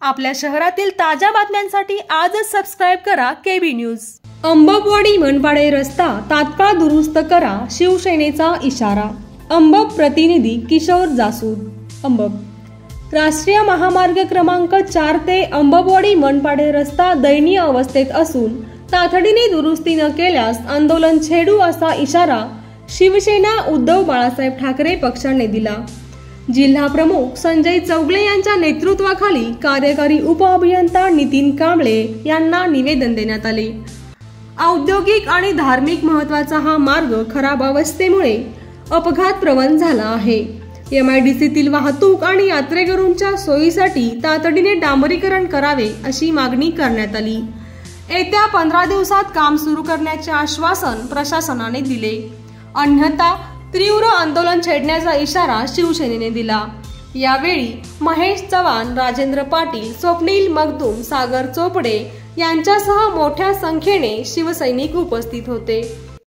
आपल्या शहरातील ताज्या बातम्यांसाठी आजच सबस्क्राइब करा केबी न्यूज। अंबबवाडी मनपाडे रस्ता तात्काळ दुरुस्त करा, शिवसेनेचा इशारा। अंबब प्रतिनिधी किशोर जासूद। अंबब राष्ट्रीय महामार्ग क्रमांक 4 ते अंबबवाडी मनपाडे रस्ता दयनीय अवस्थेत असून तातडीने दुरुस्ती न केल्यास आंदोलन छेडू असा इशारा शिवसेना उद्धव बाळासाहेब ठाकरे पक्षाने दिला। जिल्हा प्रमुख संजय चौगले यांच्या नेतृत्वाखाली कार्यकारी उपअभियंता नितीन कांबळे यांना निवेदन देण्यात आले। औद्योगिक आणि धार्मिक महत्त्वाचा हा मार्ग खराब अवस्थेमुळे अपघात प्रवण झाला आहे। MIDCतील वाहतूक आणि यात्रेकरूंच्या सोयीसाठी तातडीने डांबरीकरण करावे अशी मागणी करण्यात आली। येत्या 15 दिवसात काम सुरू करण्याचे आश्वासन प्रशासनाने दिले, अन्यथा तीव्र आंदोलन छेडण्याचा इशारा शिवसेनेने दिला। यावेळी महेश चव्हाण, राजेंद्र पाटील, स्वप्नील मगदूम, सागर चोपडे यांच्यासह मोठ्या संख्येने शिवसैनिक उपस्थित होते।